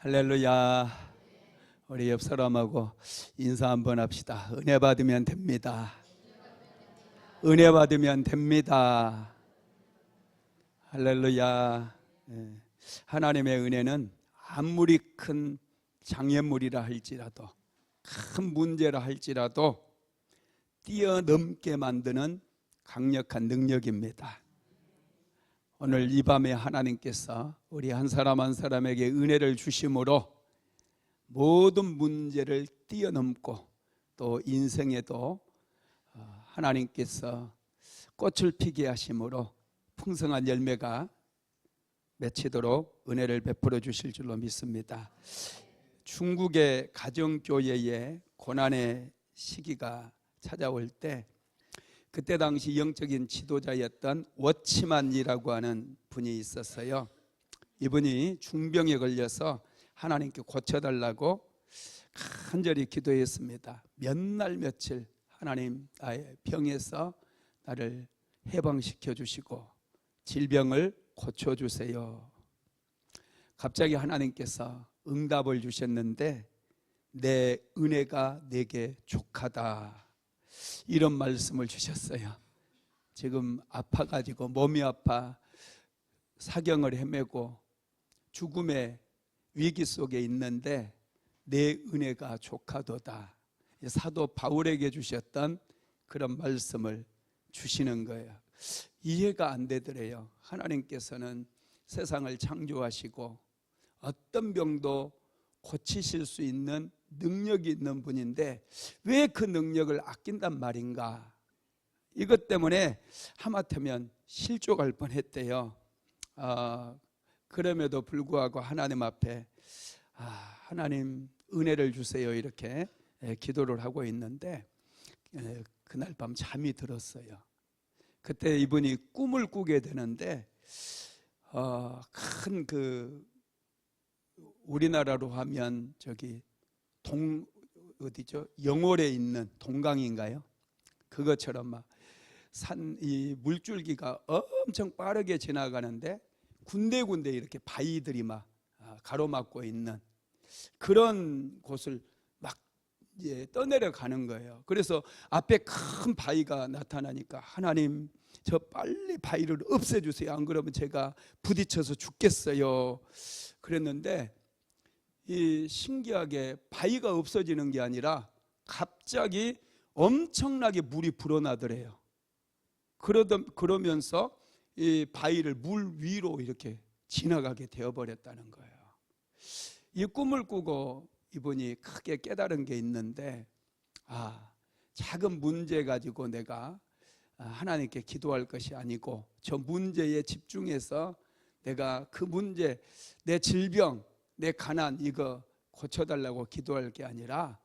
할렐루야. 우리 옆 사람하고 인사 한번 합시다. 은혜 받으면 됩니다. 은혜 받으면 됩니다. 할렐루야. 하나님의 은혜는 아무리 큰 장애물이라 할지라도, 큰 문제라 할지라도 뛰어넘게 만드는 강력한 능력입니다. 오늘 이 밤에 하나님께서 우리 한 사람 한 사람에게 은혜를 주심으로 모든 문제를 뛰어넘고 또 인생에도 하나님께서 꽃을 피게 하심으로 풍성한 열매가 맺히도록 은혜를 베풀어 주실 줄로 믿습니다. 중국의 가정교회에 고난의 시기가 찾아올 때 그때 당시 영적인 지도자였던 워치만이라고 하는 분이 있었어요. 이분이 중병에 걸려서 하나님께 고쳐달라고 간절히 기도했습니다. 몇 날 며칠 하나님 나의 병에서 나를 해방시켜 주시고 질병을 고쳐주세요. 갑자기 하나님께서 응답을 주셨는데 내 은혜가 내게 족하다, 이런 말씀을 주셨어요. 지금 아파가지고 몸이 아파 사경을 헤매고 죽음의 위기 속에 있는데 내 은혜가 족하도다. 사도 바울에게 주셨던 그런 말씀을 주시는 거예요. 이해가 안 되더래요. 하나님께서는 세상을 창조하시고 어떤 병도 고치실 수 있는 능력이 있는 분인데 왜 그 능력을 아낀단 말인가? 이것 때문에 하마터면 실족할 뻔했대요. 그럼에도 불구하고 하나님 앞에 하나님 은혜를 주세요 이렇게 기도를 하고 있는데 그날 밤 잠이 들었어요. 그때 이분이 꿈을 꾸게 되는데 큰 그 우리나라로 하면 저기 어디죠? 영월에 있는 동강인가요? 그것처럼 막 이 물줄기가 엄청 빠르게 지나가는데 군데군데 이렇게 바위들이 막 가로막고 있는 그런 곳을 막 떠내려 가는 거예요. 그래서 앞에 큰 바위가 나타나니까 하나님 저 빨리 바위를 없애주세요. 안 그러면 제가 부딪혀서 죽겠어요. 그랬는데 이 신기하게 바위가 없어지는 게 아니라 갑자기 엄청나게 물이 불어나더래요. 그러면서 이 바위를 물 위로 이렇게 지나가게 되어버렸다는 거예요. 이 꿈을 꾸고 이분이 크게 깨달은 게 있는데 작은 문제 가지고 내가 하나님께 기도할 것이 아니고 저 문제에 집중해서 내가 그 문제, 내 질병, 내 가난 이거 고쳐달라고 기도할 게 아니라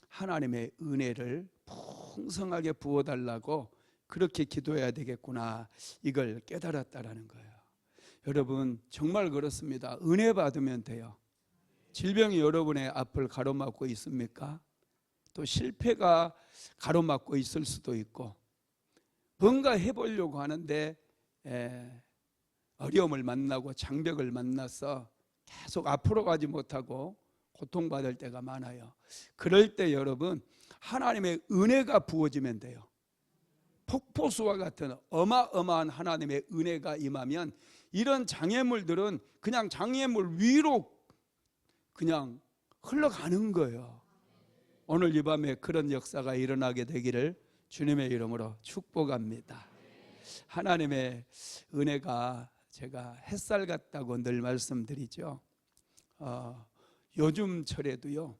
하나님의 은혜를 풍성하게 부어달라고 그렇게 기도해야 되겠구나, 이걸 깨달았다라는 거예요. 여러분 정말 그렇습니다. 은혜 받으면 돼요. 질병이 여러분의 앞을 가로막고 있습니까? 또 실패가 가로막고 있을 수도 있고 뭔가 해보려고 하는데 어려움을 만나고 장벽을 만나서 계속 앞으로 가지 못하고 고통받을 때가 많아요. 그럴 때 여러분 하나님의 은혜가 부어지면 돼요. 폭포수와 같은 어마어마한 하나님의 은혜가 임하면 이런 장애물들은 그냥 장애물 위로 그냥 흘러가는 거예요. 오늘 이 밤에 그런 역사가 일어나게 되기를 주님의 이름으로 축복합니다. 하나님의 은혜가 제가 햇살 같다고 늘 말씀드리죠. 요즘철에도요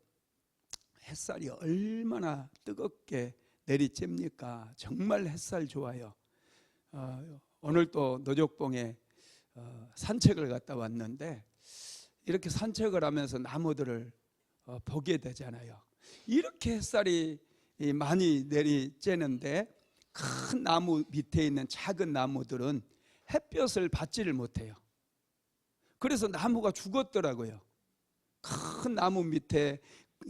햇살이 얼마나 뜨겁게 내리쬐니까 정말 햇살 좋아요. 오늘 또 노족봉에 산책을 갔다 왔는데 이렇게 산책을 하면서 나무들을 보게 되잖아요. 이렇게 햇살이 많이 내리쬐는데 큰 나무 밑에 있는 작은 나무들은 햇볕을 받지를 못해요. 그래서 나무가 죽었더라고요. 큰 나무 밑에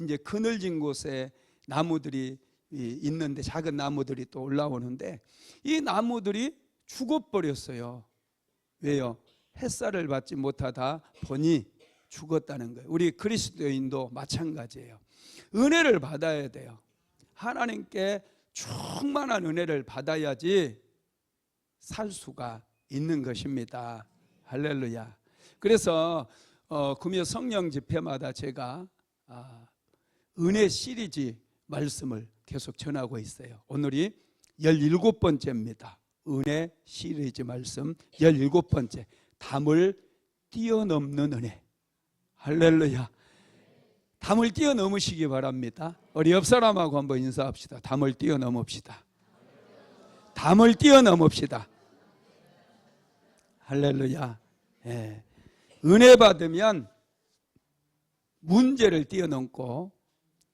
이제 그늘진 곳에 나무들이 있는데 작은 나무들이 또 올라오는데 이 나무들이 죽어버렸어요. 왜요? 햇살을 받지 못하다 보니 죽었다는 거예요. 우리 그리스도인도 마찬가지예요. 은혜를 받아야 돼요. 하나님께 충만한 은혜를 받아야지 살 수가 있는 것입니다. 할렐루야. 그래서 금요 성령 집회마다 제가 은혜 시리즈 말씀을 계속 전하고 있어요. 오늘이 17번째입니다. 은혜 시리즈 말씀 17번째. 담을 뛰어넘는 은혜. 할렐루야. 담을 뛰어넘으시기 바랍니다. 우리 옆 사람하고 한번 인사합시다. 담을 뛰어넘읍시다. 담을 뛰어넘읍시다. 할렐루야. 예. 은혜 받으면 문제를 뛰어넘고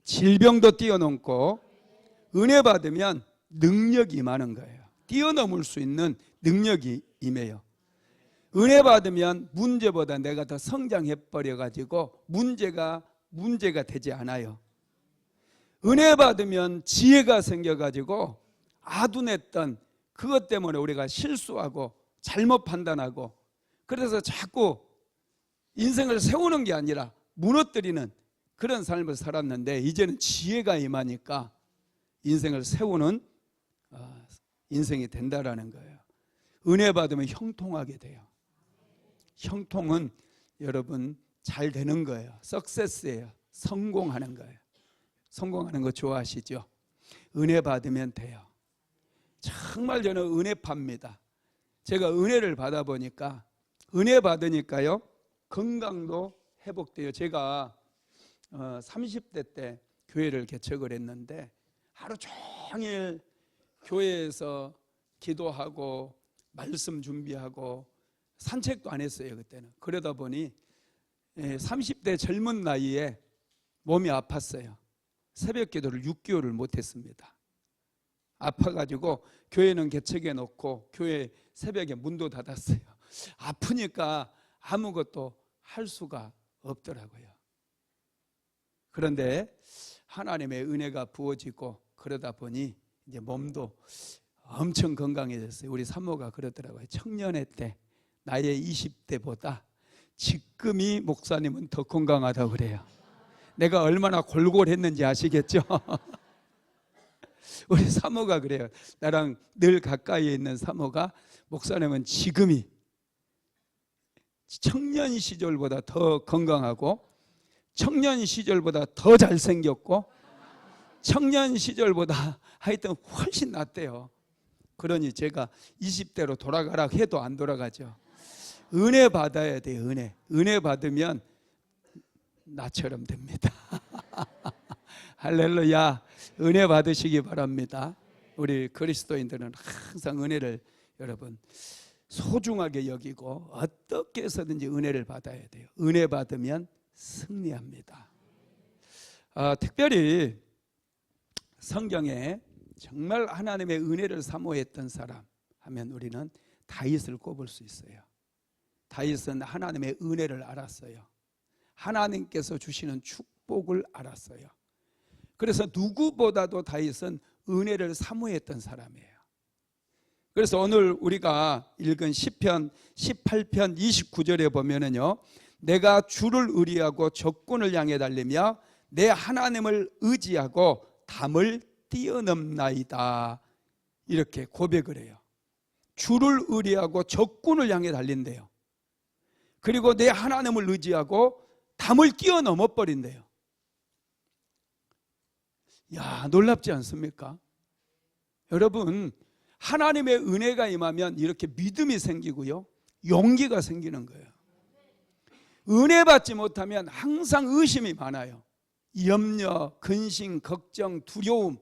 질병도 뛰어넘고 은혜 받으면 능력이 임하는 거예요. 뛰어넘을 수 있는 능력이 임해요. 은혜 받으면 문제보다 내가 더 성장해 버려 가지고 문제가 되지 않아요. 은혜 받으면 지혜가 생겨 가지고 아둔했던 그것 때문에 우리가 실수하고 잘못 판단하고 그래서 자꾸 인생을 세우는 게 아니라 무너뜨리는 그런 삶을 살았는데 이제는 지혜가 임하니까 인생을 세우는 인생이 된다라는 거예요. 은혜 받으면 형통하게 돼요. 형통은 여러분 잘 되는 거예요. 석세스예요. 성공하는 거예요. 성공하는 거 좋아하시죠? 은혜 받으면 돼요. 정말 저는 은혜파입니다. 제가 은혜를 받아보니까 은혜 받으니까요 건강도 회복돼요. 제가 30대 때 교회를 개척을 했는데 하루 종일 교회에서 기도하고 말씀 준비하고 산책도 안 했어요. 그때는. 그러다 보니 30대 젊은 나이에 몸이 아팠어요. 새벽 기도를 6개월을 못했습니다. 아파가지고 교회는 개척해 놓고 교회 새벽에 문도 닫았어요. 아프니까 아무것도 할 수가 없더라고요. 그런데 하나님의 은혜가 부어지고 그러다 보니 이제 몸도 엄청 건강해졌어요. 우리 사모가 그러더라고요. 청년회 때 나의 20대보다 지금이 목사님은 더 건강하다고 그래요. 내가 얼마나 골골했는지 아시겠죠? 우리 사모가 그래요. 나랑 늘 가까이에 있는 사모가 목사님은 지금이 청년 시절보다 더 건강하고 청년 시절보다 더 잘생겼고 청년 시절보다 하여튼 훨씬 낫대요. 그러니 제가 20대로 돌아가라 해도 안 돌아가죠. 은혜 받아야 돼요. 은혜 받으면 나처럼 됩니다. 할렐루야. 은혜 받으시기 바랍니다. 우리 그리스도인들은 항상 은혜를 여러분 소중하게 여기고 어떻게 해서든지 은혜를 받아야 돼요. 은혜 받으면 승리합니다. 특별히 성경에 정말 하나님의 은혜를 사모했던 사람 하면 우리는 다윗을 꼽을 수 있어요. 다윗은 하나님의 은혜를 알았어요. 하나님께서 주시는 축복을 알았어요. 그래서 누구보다도 다윗은 은혜를 사모했던 사람이에요. 그래서 오늘 우리가 읽은 시편 18편 29절에 보면은요, 내가 주를 의리하고 적군을 향해 달리며 내 하나님을 의지하고 담을 뛰어넘나이다, 이렇게 고백을 해요. 주를 의리하고 적군을 향해 달린대요. 그리고 내 하나님을 의지하고 담을 뛰어넘어 버린대요. 야, 놀랍지 않습니까? 여러분, 하나님의 은혜가 임하면 이렇게 믿음이 생기고요, 용기가 생기는 거예요. 은혜 받지 못하면 항상 의심이 많아요. 염려, 근심, 걱정, 두려움.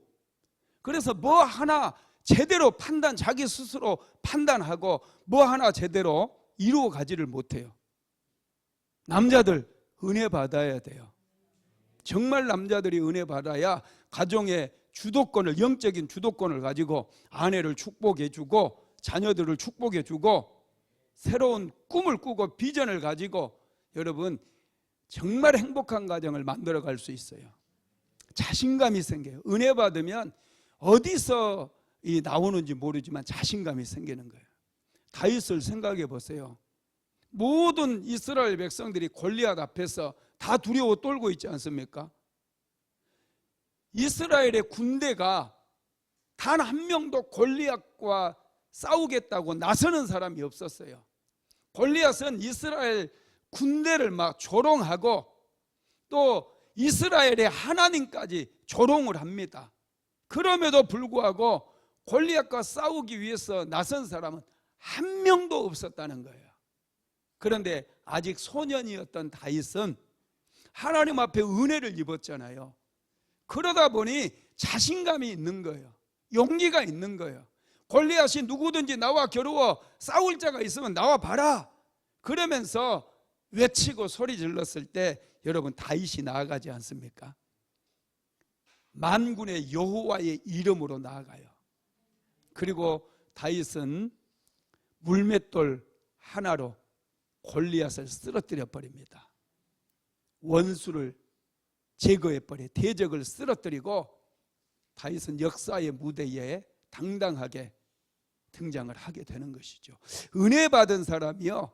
그래서 뭐 하나 제대로 자기 스스로 판단하고 뭐 하나 제대로 이루어 가지를 못해요. 남자들 은혜 받아야 돼요. 정말 남자들이 은혜 받아야 가정의 주도권을, 영적인 주도권을 가지고 아내를 축복해주고 자녀들을 축복해주고 새로운 꿈을 꾸고 비전을 가지고 여러분 정말 행복한 가정을 만들어갈 수 있어요. 자신감이 생겨요. 은혜 받으면 어디서 나오는지 모르지만 자신감이 생기는 거예요. 다윗을 생각해 보세요. 모든 이스라엘 백성들이 골리앗 앞에서 다 두려워 떨고 있지 않습니까? 이스라엘의 군대가 단 한 명도 골리앗과 싸우겠다고 나서는 사람이 없었어요. 골리앗은 이스라엘 군대를 막 조롱하고 또 이스라엘의 하나님까지 조롱을 합니다. 그럼에도 불구하고 골리앗과 싸우기 위해서 나선 사람은 한 명도 없었다는 거예요. 그런데 아직 소년이었던 다윗은 하나님 앞에 은혜를 입었잖아요. 그러다 보니 자신감이 있는 거예요. 용기가 있는 거예요. 골리앗이 누구든지 나와 겨루어 싸울 자가 있으면 나와 봐라, 그러면서 외치고 소리 질렀을 때 여러분 다윗이 나아가지 않습니까? 만군의 여호와의 이름으로 나아가요. 그리고 다윗은 물맷돌 하나로 골리앗을 쓰러뜨려 버립니다. 원수를 제거해 버려 대적을 쓰러뜨리고 다윗은 역사의 무대에 당당하게 등장을 하게 되는 것이죠. 은혜 받은 사람이요,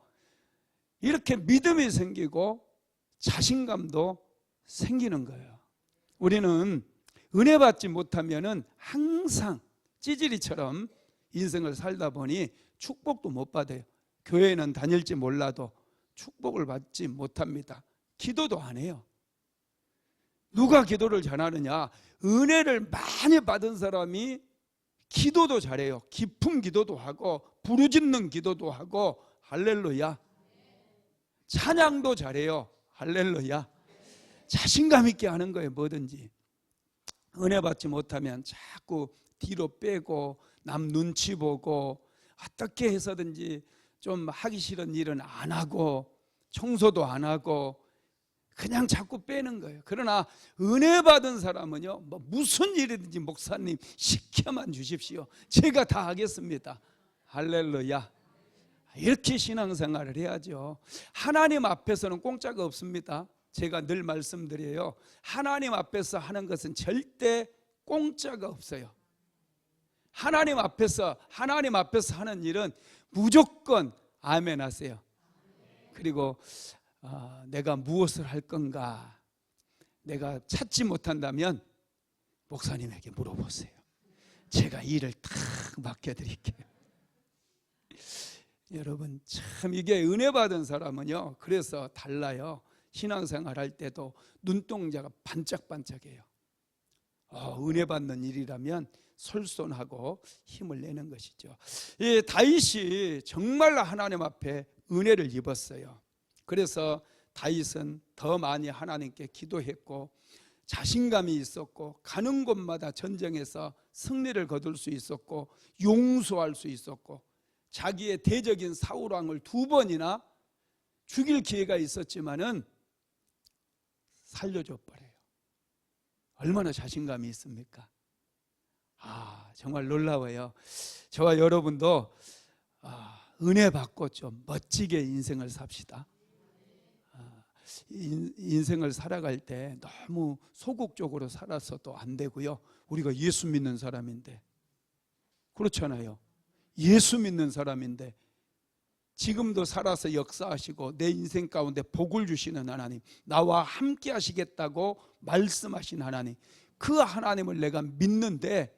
이렇게 믿음이 생기고 자신감도 생기는 거예요. 우리는 은혜 받지 못하면은 항상 찌질이처럼 인생을 살다 보니 축복도 못 받아요. 교회는 다닐지 몰라도 축복을 받지 못합니다. 기도도 안 해요. 누가 기도를 잘하느냐? 은혜를 많이 받은 사람이 기도도 잘해요. 깊은 기도도 하고 부르짖는 기도도 하고, 할렐루야. 찬양도 잘해요. 할렐루야. 자신감 있게 하는 거예요. 뭐든지. 은혜 받지 못하면 자꾸 뒤로 빼고 남 눈치 보고 어떻게 해서든지 좀 하기 싫은 일은 안 하고 청소도 안 하고 그냥 자꾸 빼는 거예요. 그러나 은혜 받은 사람은요, 뭐 무슨 일이든지 목사님 시켜만 주십시오, 제가 다 하겠습니다. 할렐루야. 이렇게 신앙생활을 해야죠. 하나님 앞에서는 공짜가 없습니다. 제가 늘 말씀드려요. 하나님 앞에서 하는 것은 절대 공짜가 없어요. 하나님 앞에서 하는 일은 무조건 아멘 하세요. 그리고 내가 무엇을 할 건가 내가 찾지 못한다면 목사님에게 물어보세요. 제가 일을 탁 맡겨드릴게요. 여러분 참 이게 은혜 받은 사람은요, 그래서 달라요. 신앙생활 할 때도 눈동자가 반짝반짝해요. 은혜 받는 일이라면 솔선하고 힘을 내는 것이죠. 이 다윗이 정말 하나님 앞에 은혜를 입었어요. 그래서 다윗은 더 많이 하나님께 기도했고 자신감이 있었고 가는 곳마다 전쟁에서 승리를 거둘 수 있었고 용서할 수 있었고 자기의 대적인 사울 왕을 2번이나 죽일 기회가 있었지만은 살려줘 버려요. 얼마나 자신감이 있습니까? 정말 놀라워요. 저와 여러분도 은혜 받고 좀 멋지게 인생을 삽시다. 인생을 살아갈 때 너무 소극적으로 살아서도 안 되고요. 우리가 예수 믿는 사람인데, 그렇잖아요. 예수 믿는 사람인데 지금도 살아서 역사하시고 내 인생 가운데 복을 주시는 하나님, 나와 함께 하시겠다고 말씀하신 하나님, 그 하나님을 내가 믿는데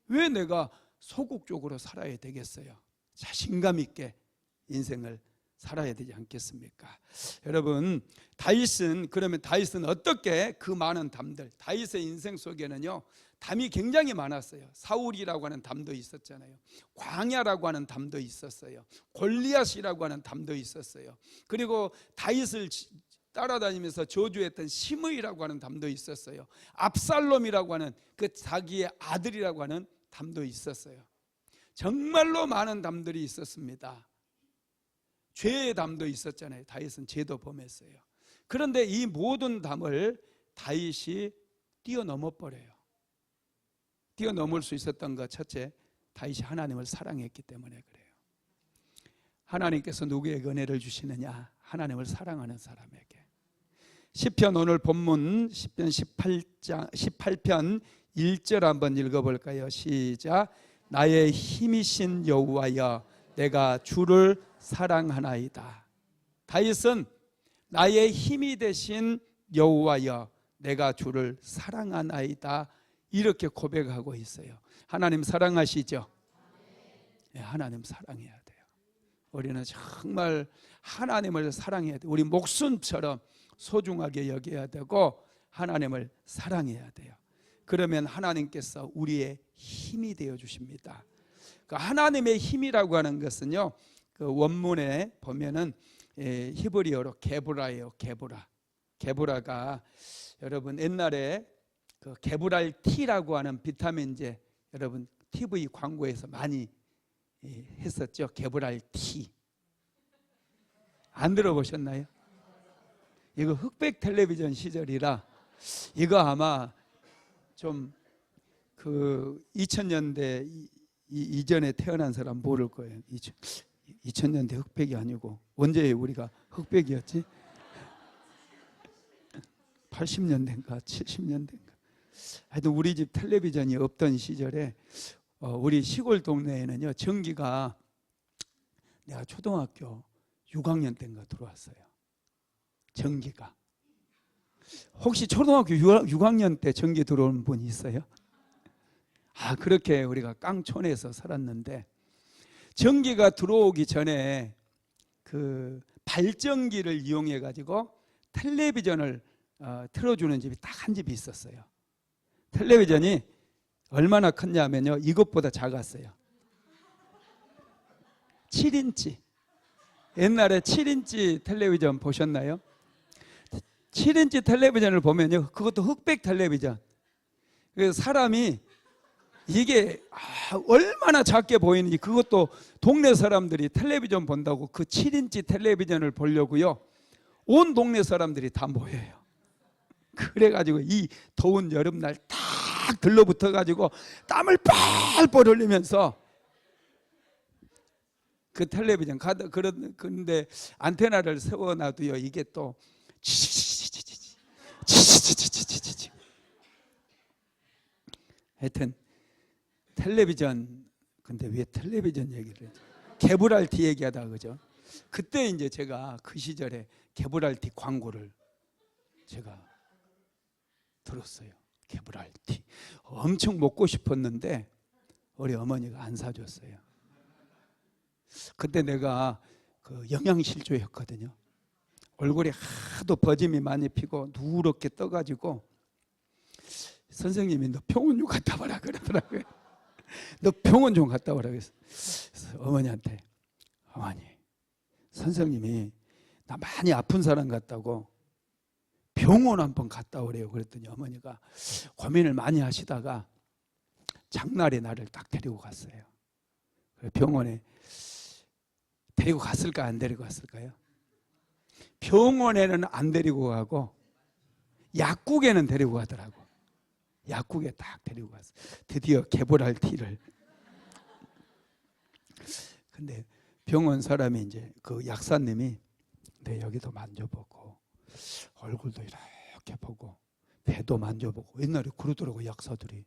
왜 내가 소극적으로 살아야 되겠어요? 자신감 있게 인생을 살아야 되지 않겠습니까? 여러분, 그러면 다윗은 어떻게 그 많은 담들, 다윗의 인생 속에는요 담이 굉장히 많았어요. 사울이라고 하는 담도 있었잖아요. 광야라고 하는 담도 있었어요. 골리앗이라고 하는 담도 있었어요. 그리고 다윗을 따라다니면서 저주했던 시므이라고 하는 담도 있었어요. 압살롬이라고 하는 그 자기의 아들이라고 하는 담도 있었어요. 정말로 많은 담들이 있었습니다. 죄의 담도 있었잖아요. 다윗은 죄도 범했어요. 그런데 이 모든 담을 다윗이 뛰어넘어 버려요. 뛰어넘을 수 있었던 것, 첫째, 다윗이 하나님을 사랑했기 때문에 그래요. 하나님께서 누구에게 은혜를 주시느냐? 하나님을 사랑하는 사람에게. 시편, 오늘 본문 시편 18편 1절 한번 읽어볼까요? 시작. 나의 힘이신 여호와여, 내가 주를 사랑하나이다. 다윗은 나의 힘이 되신 여호와여 내가 주를 사랑하나이다 이렇게 고백하고 있어요. 하나님 사랑하시죠? 네, 하나님 사랑해야 돼요. 우리는 정말 하나님을 사랑해야 돼요. 우리 목숨처럼 소중하게 여겨야 되고 하나님을 사랑해야 돼요. 그러면 하나님께서 우리의 힘이 되어 주십니다. 그 하나님의 힘이라고 하는 것은요, 그 원문에 보면은 히브리어로 게브라예요. 게브라가 여러분 옛날에 그 게브랄티라고 하는 비타민제 여러분 TV 광고에서 많이 했었죠. 게브랄티 안 들어보셨나요? 이거 흑백 텔레비전 시절이라 이거 아마 좀 그 2000년대 이전에 태어난 사람 모를 거예요. 2000년대 흑백이 아니고 언제 우리가 흑백이었지? 80년대인가 70년대인가 하여튼 우리 집 텔레비전이 없던 시절에 우리 시골 동네에는요 전기가 내가 초등학교 6학년 때인가 들어왔어요. 전기가 혹시 초등학교 6학년 때 전기 들어온 분 있어요? 그렇게 우리가 깡촌에서 살았는데 전기가 들어오기 전에 그 발전기를 이용해 가지고 텔레비전을 틀어주는 집이 딱 한 집이 있었어요. 텔레비전이 얼마나 컸냐면요 이것보다 작았어요. 7인치. 옛날에 7인치 텔레비전 보셨나요? 7인치 텔레비전을 보면요 그것도 흑백 텔레비전. 그래서 사람이 이게 얼마나 작게 보이는지 그것도 동네 사람들이 텔레비전 본다고 그 7인치 텔레비전을 보려고요 온 동네 사람들이 다 모여요. 그래가지고 이 더운 여름날 딱 들러붙어가지고 땀을 뻘뻘 흘리면서 그 텔레비전 그런데 안테나를 세워놔도요 이게 또 하여튼 텔레비전 근데 왜 텔레비전 얘기를 해요? 게브랄티 얘기하다 그죠? 그때 이제 제가 그 시절에 게브랄티 광고를 제가 들었어요. 게브랄티 엄청 먹고 싶었는데 우리 어머니가 안 사줬어요. 그때 내가 그 영양실조였거든요. 얼굴이 하도 버짐이 많이 피고 누렇게 떠가지고 선생님이 너 병원 좀 갔다 와라 그러더라고요. 너 병원 좀 갔다 오라 그래서 어머니한테 어머니 선생님이 나 많이 아픈 사람 같다고 병원 한번 갔다 오래요. 그랬더니 어머니가 고민을 많이 하시다가 장날에 나를 딱 데리고 갔어요. 병원에 데리고 갔을까 안 데리고 갔을까요? 병원에는 안 데리고 가고 약국에는 데리고 가더라고. 약국에 딱 데리고 갔어. 드디어 게브랄티를. 근데 병원 사람이 이제 그 약사님이 내 여기도 만져보고 얼굴도 이렇게 보고 배도 만져보고 옛날에 그러더라고 약사들이.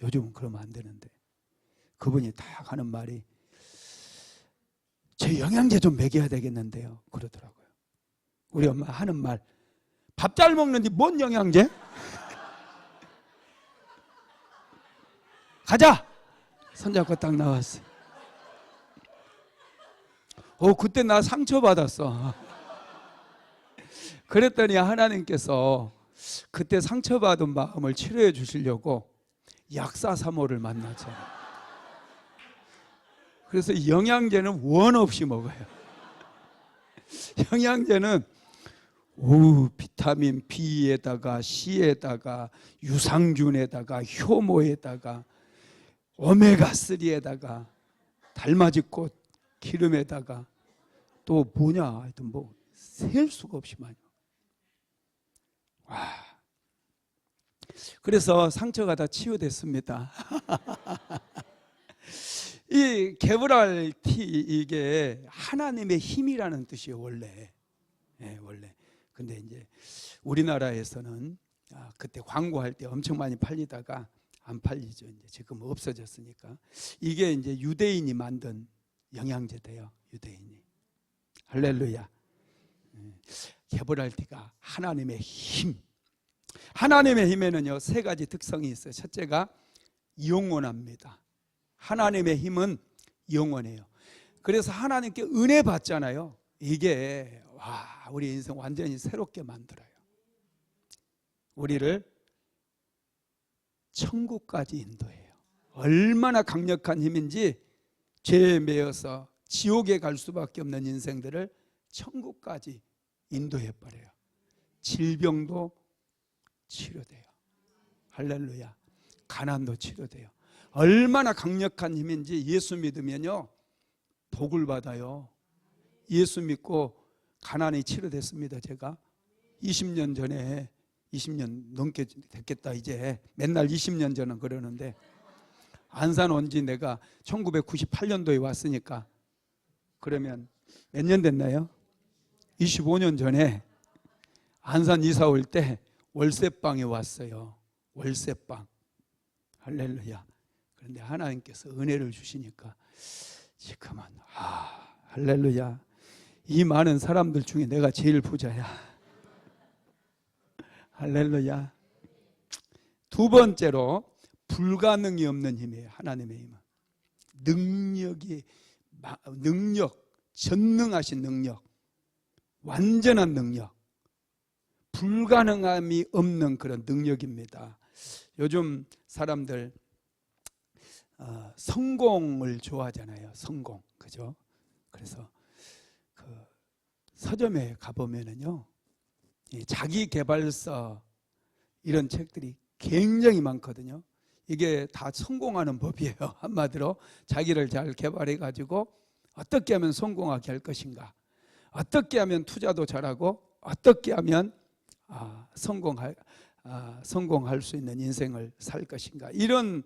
요즘은 그러면 안 되는데 그분이 딱 하는 말이 제 영양제 좀 먹여야 되겠는데요 그러더라고요. 우리 엄마 하는 말 밥 잘 먹는데 뭔 영양제? 가자! 손잡고 딱 나왔어. 그때 나 상처받았어. 그랬더니 하나님께서 그때 상처받은 마음을 치료해 주시려고 약사 사모를 만났잖아요. 그래서 영양제는 원 없이 먹어요. 영양제는 비타민 B에다가 C에다가 유산균에다가 효모에다가 오메가3에다가 달맞이꽃 기름에다가 또 뭐냐 하여튼 뭐 셀 수가 없이 많이. 와. 그래서 상처가 다 치유됐습니다. 이 게브랄티 이게 하나님의 힘이라는 뜻이에요 원래. 원래. 근데 이제 우리나라에서는 그때 광고할 때 엄청 많이 팔리다가 안 팔리죠. 이제 지금 없어졌으니까. 이게 이제 유대인이 만든 영양제대요. 유대인이. 할렐루야. 게브랄디가 하나님의 힘. 하나님의 힘에는요 3가지 특성이 있어요. 첫째가 영원합니다. 하나님의 힘은 영원해요. 그래서 하나님께 은혜 받잖아요. 이게 우리 인생 완전히 새롭게 만들어요. 우리를 천국까지 인도해요. 얼마나 강력한 힘인지 죄에 매여서 지옥에 갈 수밖에 없는 인생들을 천국까지 인도해 버려요. 질병도 치료돼요. 할렐루야. 가난도 치료돼요. 얼마나 강력한 힘인지 예수 믿으면요 복을 받아요. 예수 믿고 가난이 치료됐습니다. 제가 20년 전에 20년 넘게 됐겠다. 이제 맨날 20년 전은 그러는데 안산 온 지 내가 1998년도에 왔으니까 그러면 몇 년 됐나요? 25년 전에 안산 이사 올 때 월세방에 왔어요. 월세방. 할렐루야. 그런데 하나님께서 은혜를 주시니까 지금은 할렐루야. 이 많은 사람들 중에 내가 제일 부자야. 할렐루야. 두 번째로 불가능이 없는 힘이에요. 하나님의 힘은 능력, 전능하신 능력, 완전한 능력, 불가능함이 없는 그런 능력입니다. 요즘 사람들 성공을 좋아하잖아요. 성공, 그죠? 그래서 그 서점에 가보면은요, 자기 개발서 이런 책들이 굉장히 많거든요. 이게 다 성공하는 법이에요. 한마디로 자기를 잘 개발해 가지고 어떻게 하면 성공하게 할 것인가, 어떻게 하면 투자도 잘하고 어떻게 하면 성공할 수 있는 인생을 살 것인가, 이런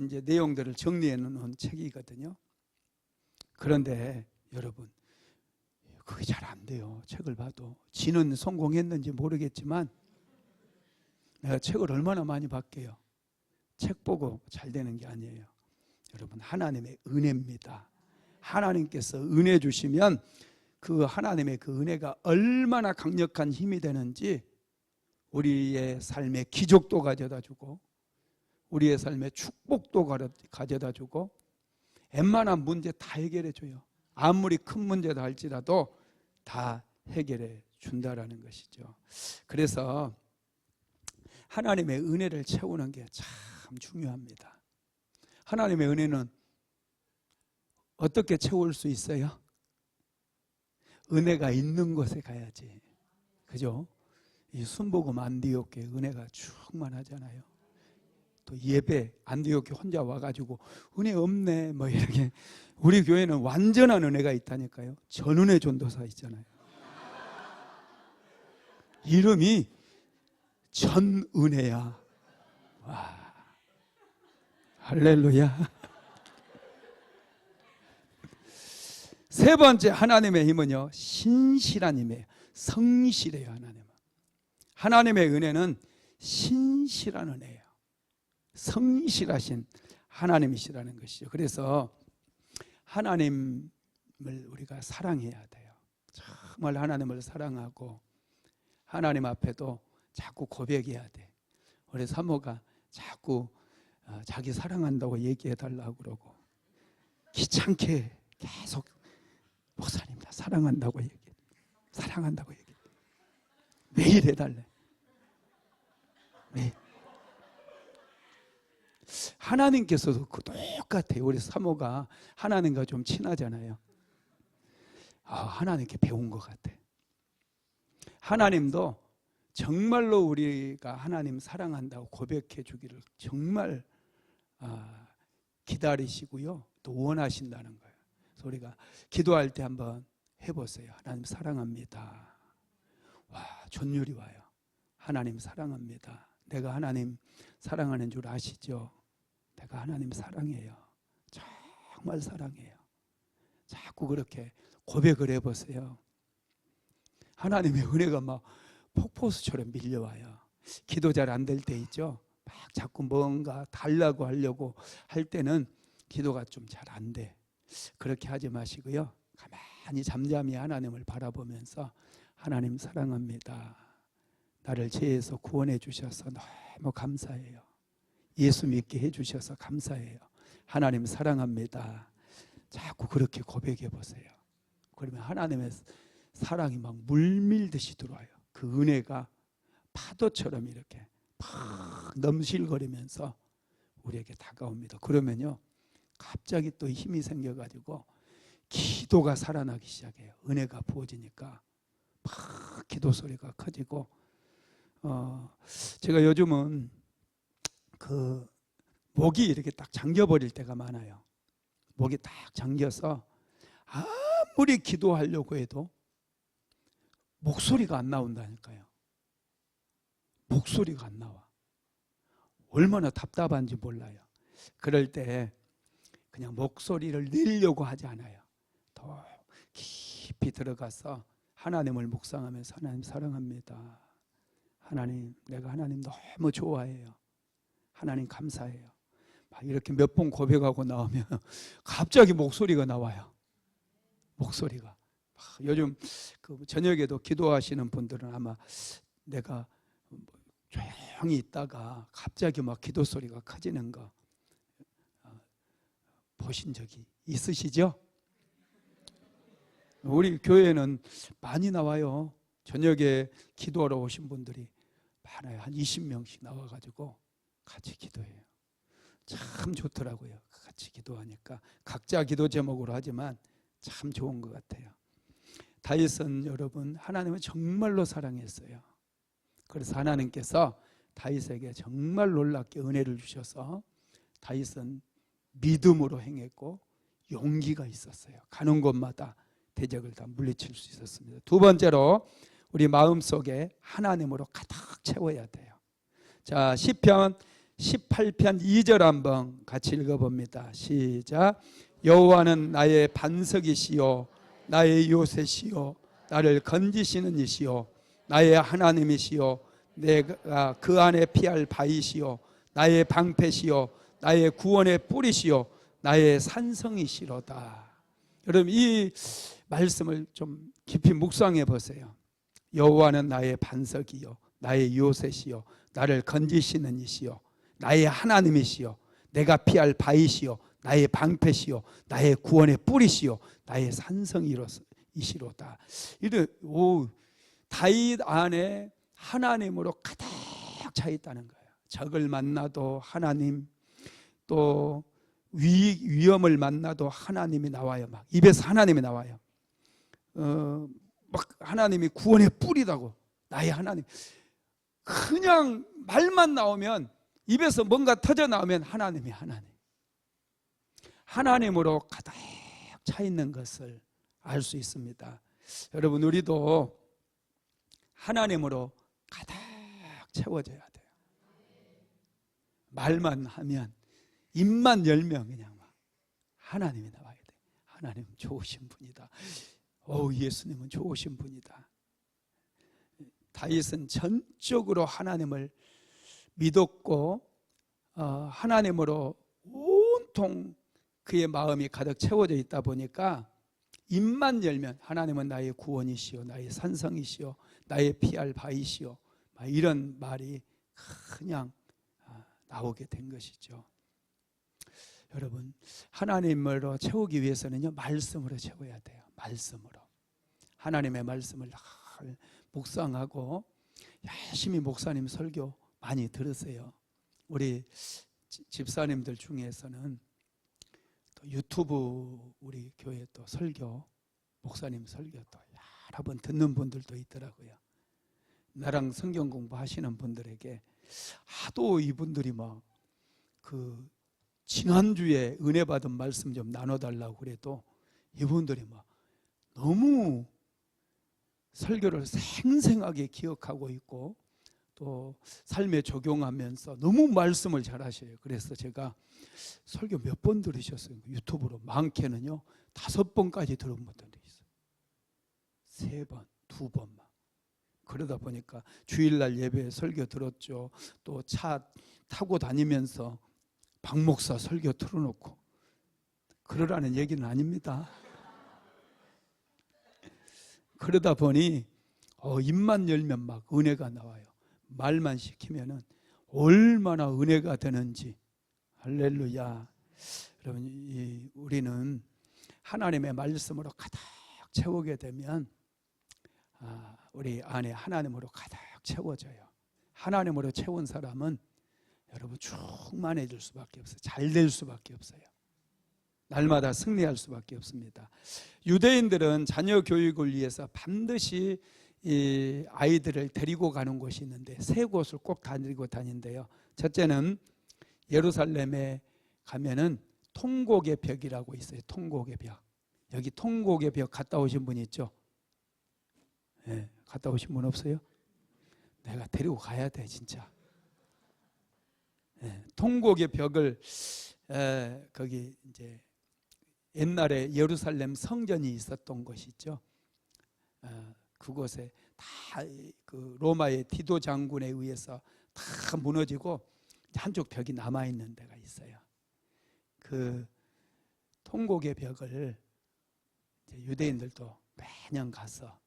이제 내용들을 정리해 놓은 책이거든요. 그런데 여러분, 그게 잘 안 돼요. 책을 봐도. 지는 성공했는지 모르겠지만 내가 책을 얼마나 많이 봤게요. 책 보고 잘 되는 게 아니에요. 여러분, 하나님의 은혜입니다. 하나님께서 은혜 주시면 그 하나님의 그 은혜가 얼마나 강력한 힘이 되는지 우리의 삶에 기적도 가져다 주고 우리의 삶에 축복도 가져다 주고 웬만한 문제 다 해결해 줘요. 아무리 큰 문제다 할지라도 다 해결해 준다라는 것이죠. 그래서 하나님의 은혜를 채우는 게 참 중요합니다. 하나님의 은혜는 어떻게 채울 수 있어요? 은혜가 있는 곳에 가야지. 그죠? 이 순복음 안디옥교회 은혜가 충만하잖아요. 또 예배 안디옥교회 혼자 와가지고 은혜 없네 뭐 이렇게. 우리 교회는 완전한 은혜가 있다니까요. 전은혜 전도사 있잖아요. 이름이 전은혜야. 와, 할렐루야. 세 번째 하나님의 힘은요, 신실한 힘이에요. 성실해요. 하나님의 은혜는 신실한 은혜예요. 성실하신 하나님이시라는 것이죠. 그래서 하나님을 우리가 사랑해야 돼요. 정말 하나님을 사랑하고 하나님 앞에도 자꾸 고백해야 돼. 우리 사모가 자꾸 자기 사랑한다고 얘기해 달라고 그러고 귀찮게 계속 목사님 나 사랑한다고 얘기해. 사랑한다고 얘기해. 매일 해달래. 매일. 하나님께서도 똑같아요. 우리 사모가 하나님과 좀 친하잖아요. 하나님께 배운 것 같아. 하나님도 정말로 우리가 하나님 사랑한다고 고백해 주기를 정말 기다리시고요, 또 원하신다는 거예요. 그래서 우리가 기도할 때 한번 해보세요. 하나님 사랑합니다. 와, 전율이 와요. 하나님 사랑합니다. 내가 하나님 사랑하는 줄 아시죠? 내가 하나님 사랑해요. 정말 사랑해요. 자꾸 그렇게 고백을 해보세요. 하나님의 은혜가 막 폭포수처럼 밀려와요. 기도 잘 안 될 때 있죠? 막 자꾸 뭔가 달라고 하려고 할 때는 기도가 좀 잘 안 돼. 그렇게 하지 마시고요, 가만히 잠잠히 하나님을 바라보면서 하나님 사랑합니다. 나를 죄에서 구원해 주셔서 너무 감사해요. 예수 믿게 해 주셔서 감사해요. 하나님 사랑합니다. 자꾸 그렇게 고백해 보세요. 그러면 하나님의 사랑이 막 물밀듯이 들어와요. 그 은혜가 파도처럼 이렇게 막 넘실거리면서 우리에게 다가옵니다. 그러면요, 갑자기 또 힘이 생겨가지고 기도가 살아나기 시작해요. 은혜가 부어지니까 막 기도 소리가 커지고, 제가 요즘은 그 목이 이렇게 딱 잠겨버릴 때가 많아요. 목이 딱 잠겨서 아무리 기도하려고 해도 목소리가 안 나온다니까요. 목소리가 안 나와. 얼마나 답답한지 몰라요. 그럴 때 그냥 목소리를 내려고 하지 않아요. 더 깊이 들어가서 하나님을 묵상하면서 하나님 사랑합니다. 하나님, 내가 하나님 너무 좋아해요. 하나님 감사해요. 막 이렇게 몇 번 고백하고 나오면 갑자기 목소리가 나와요. 목소리가. 요즘 그 저녁에도 기도하시는 분들은 아마 내가 조용히 있다가 갑자기 막 기도 소리가 커지는 거 보신 적이 있으시죠? 우리 교회는 많이 나와요. 저녁에 기도하러 오신 분들이 많아요. 한 20명씩 나와가지고 같이 기도해요. 참 좋더라고요. 같이 기도하니까. 각자 기도 제목으로 하지만 참 좋은 것 같아요. 다윗은 여러분 하나님을 정말로 사랑했어요. 그래서 하나님께서 다윗에게 정말 놀랍게 은혜를 주셔서 다윗은 믿음으로 행했고 용기가 있었어요. 가는 곳마다 대적을 다 물리칠 수 있었습니다. 두 번째로 우리 마음속에 하나님으로 가득 채워야 돼요. 자, 시편 18편 2절 한번 같이 읽어봅니다. 시작. 여호와는 나의 반석이시요 나의 요새시요 나를 건지시는 이시요 나의 하나님이시요 내가 그 안에 피할 바위시요 나의 방패시요 나의 구원의 뿌리시요 나의 산성이시로다. 여러분 이 말씀을 좀 깊이 묵상해 보세요. 여호와는 나의 반석이요 나의 요새시요 나를 건지시는 이시요 나의 하나님이시요 내가 피할 바위시요 나의 방패시요 나의 구원의 뿌리시요 나의 산성이시로다. 이래 다윗 안에 하나님으로 가득 차 있다는 거예요. 적을 만나도 하나님, 또 위험을 만나도 하나님이 나와요. 막 입에서 하나님이 나와요. 막 하나님이 구원의 뿌리다고. 나의 하나님. 그냥 말만 나오면 입에서 뭔가 터져 나오면 하나님이 하나님. 하나님으로 가득 차 있는 것을 알 수 있습니다. 여러분 우리도 하나님으로 가득 채워져야 돼요. 말만 하면 입만 열면 그냥 막 하나님이 나와야 돼. 하나님 좋으신 분이다. 예수님은 좋으신 분이다. 다윗은 전적으로 하나님을 믿었고 하나님으로 온통 그의 마음이 가득 채워져 있다 보니까 입만 열면 하나님은 나의 구원이시오 나의 산성이시오 나의 피할 바위시오 이런 말이 그냥 나오게 된 것이죠. 여러분 하나님으로 채우기 위해서는요 말씀으로 채워야 돼요. 말씀으로 하나님의 말씀을 늘 묵상하고 열심히 목사님 설교 많이 들으세요. 우리 집사님들 중에서는 또 유튜브 우리 교회 또 설교 목사님 설교 또 여러 번 듣는 분들도 있더라고요. 나랑 성경 공부하시는 분들에게 하도 이분들이 막 그 지난주에 은혜 받은 말씀 좀 나눠달라고 그래도 이분들이 막 너무 설교를 생생하게 기억하고 있고 또 삶에 적용하면서 너무 말씀을 잘 하셔요. 그래서 제가 설교 몇 번 들으셨어요? 유튜브로 많게는요 5번까지 들은 분들도 있어요. 3번, 2번만. 그러다 보니까 주일날 예배에 설교 들었죠. 또 차 타고 다니면서 박 목사 설교 틀어놓고 그러라는 얘기는 아닙니다. 그러다 보니 입만 열면 막 은혜가 나와요. 말만 시키면은 얼마나 은혜가 되는지. 할렐루야. 여러분, 우리는 하나님의 말씀으로 가득 채우게 되면 우리 안에 하나님으로 가득 채워져요. 하나님으로 채운 사람은 여러분 충만해질 수밖에 없어요. 잘 될 수밖에 없어요. 날마다 승리할 수밖에 없습니다. 유대인들은 자녀 교육을 위해서 반드시 이 아이들을 데리고 가는 곳이 있는데 세 곳을 꼭 데리고 다닌대요. 첫째는 예루살렘에 가면은 통곡의 벽이라고 있어요. 통곡의 벽. 여기 통곡의 벽 갔다 오신 분 있죠? 네, 갔다 오신 분 없어요? 내가 데리고 가야 돼 진짜. 네, 통곡의 벽을 거기 이제 옛날에 예루살렘 성전이 있었던 곳이 있죠. 그곳에 다 그 로마의 디도 장군에 의해서 다 무너지고 한쪽 벽이 남아 있는 데가 있어요. 그 통곡의 벽을 유대인들도 매년 가서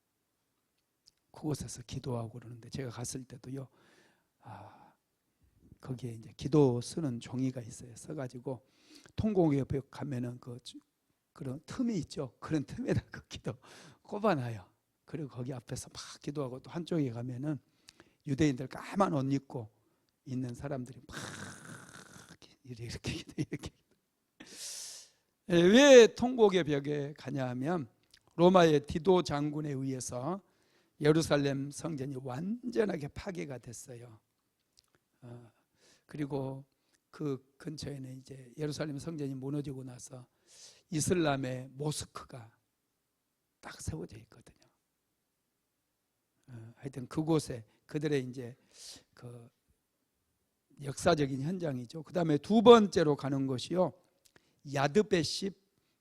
그곳에서 기도하고 그러는데 제가 갔을 때도요. 거기에 이제 기도 쓰는 종이가 있어요. 써가지고 통곡의 벽 가면은 그런 틈이 있죠. 그런 틈에다 그 기도 꼽아놔요. 그리고 거기 앞에서 막 기도하고 또 한쪽에 가면은 유대인들 까만 옷 입고 있는 사람들이 막 이렇게 왜 통곡의 벽에 가냐 하면 로마의 디도 장군에 의해서 예루살렘 성전이 완전하게 파괴가 됐어요. 그리고 그 근처에는 이제 예루살렘 성전이 무너지고 나서 이슬람의 모스크가 딱 세워져 있거든요. 하여튼 그곳에 그들의 이제 그 역사적인 현장이죠. 그 다음에 두 번째로 가는 곳이요. 야드베십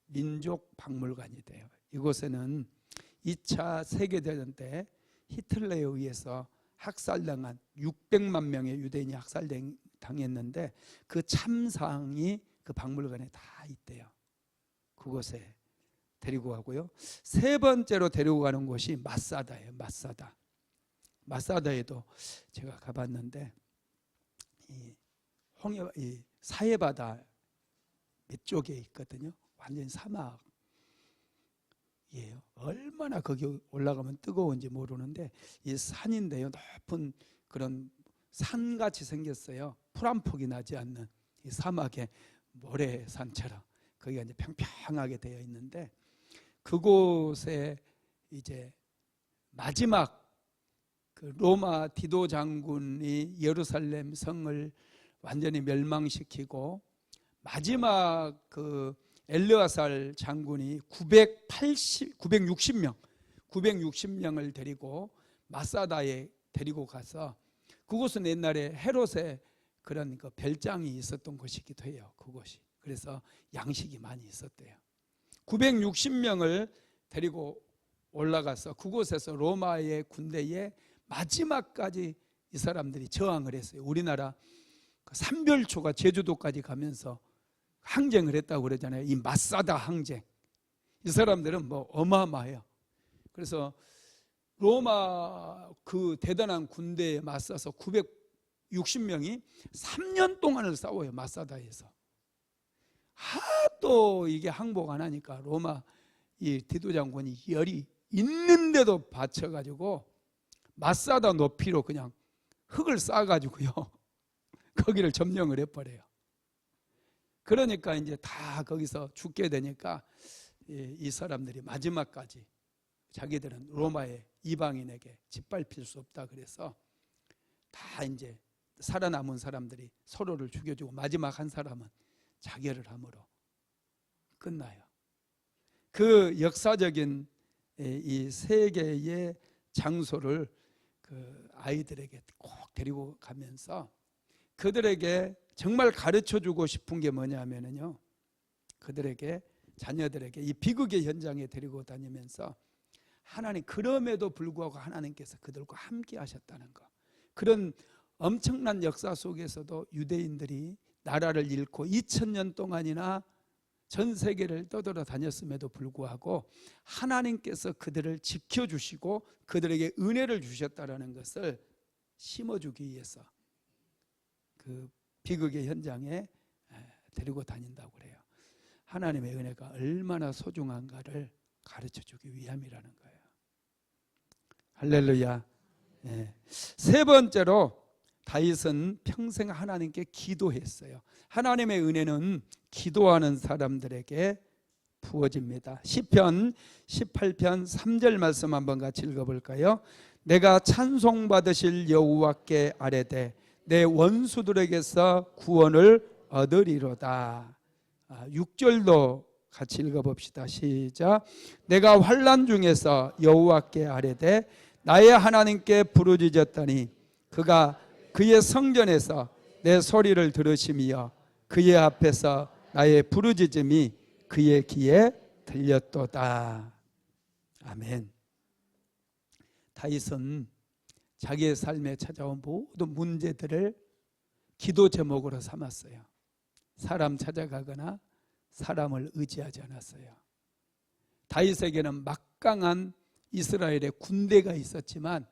민족박물관이 돼요. 이곳에는 2차 세계대전 때 히틀러에 의해서 학살당한 600만 명의 유대인이 학살당했는데 그 참상이 그 박물관에 다 있대요. 그곳에 데리고 가고요. 세 번째로 데리고 가는 곳이 마사다예요. 마사다에도 제가 가봤는데 이 사해바다 밑쪽에 있거든요. 완전 사막이에요. 얼마나 거기 올라가면 뜨거운지 모르는데 이 산인데요. 높은 그런 산같이 생겼어요. 풀 한 폭이 나지 않는 이 사막의 모래산처럼 거기가 이제 평평하게 되어 있는데 그곳에 이제 마지막 그 로마 디도 장군이 예루살렘 성을 완전히 멸망시키고 마지막 그 엘르아살 장군이 960명을 데리고 마사다에 데리고 가서 그곳은 옛날에 헤롯의 그런 그 별장이 있었던 곳이기도 해요. 그곳이. 그래서 양식이 많이 있었대요. 960명을 데리고 올라가서 그곳에서 로마의 군대에 마지막까지 이 사람들이 저항을 했어요. 우리나라 삼별초가 제주도까지 가면서 항쟁을 했다고 그러잖아요. 이 마사다 항쟁. 이 사람들은 뭐 어마어마해요. 그래서 로마 그 대단한 군대에 맞서서 960명이 3년 동안을 싸워요. 마사다에서. 하도 이게 항복 안 하니까 로마 이 디도 장군이 열이 있는데도 받쳐가지고 마사다 높이로 그냥 흙을 쌓아가지고요. 거기를 점령을 해버려요. 그러니까 이제 다 거기서 죽게 되니까 이 사람들이 마지막까지 자기들은 로마의 이방인에게 짓밟힐 수 없다 그래서 다 이제 살아남은 사람들이 서로를 죽여주고 마지막 한 사람은 자결을 함으로 끝나요. 그 역사적인 이 세 개의 장소를 그 아이들에게 꼭 데리고 가면서 그들에게 정말 가르쳐주고 싶은 게 뭐냐면요, 그들에게 자녀들에게 이 비극의 현장에 데리고 다니면서 하나님, 그럼에도 불구하고 하나님께서 그들과 함께 하셨다는 것, 그런 엄청난 역사 속에서도 유대인들이 나라를 잃고 2000년 동안이나 전 세계를 떠돌아다녔음에도 불구하고 하나님께서 그들을 지켜주시고 그들에게 은혜를 주셨다라는 것을 심어주기 위해서 그 비극의 현장에 데리고 다닌다고 그래요. 하나님의 은혜가 얼마나 소중한가를 가르쳐주기 위함이라는 거예요. 할렐루야. 세 번째로 다윗은 평생 하나님께 기도했어요. 하나님의 은혜는 기도하는 사람들에게 부어집니다. 시편 18편 3절 말씀 한번 같이 읽어볼까요? 내가 찬송받으실 여호와께 아뢰되 내 원수들에게서 구원을 얻으리로다. 6절도 같이 읽어봅시다. 시작. 내가 환난 중에서 여호와께 아뢰되 나의 하나님께 부르짖었더니 그가 그의 성전에서 내 소리를 들으시며 그의 앞에서 나의 부르짖음이 그의 귀에 들렸도다. 아멘. 다윗은 자기의 삶에 찾아온 모든 문제들을 기도 제목으로 삼았어요. 사람 찾아가거나 사람을 의지하지 않았어요. 다윗에게는 막강한 이스라엘의 군대가 있었지만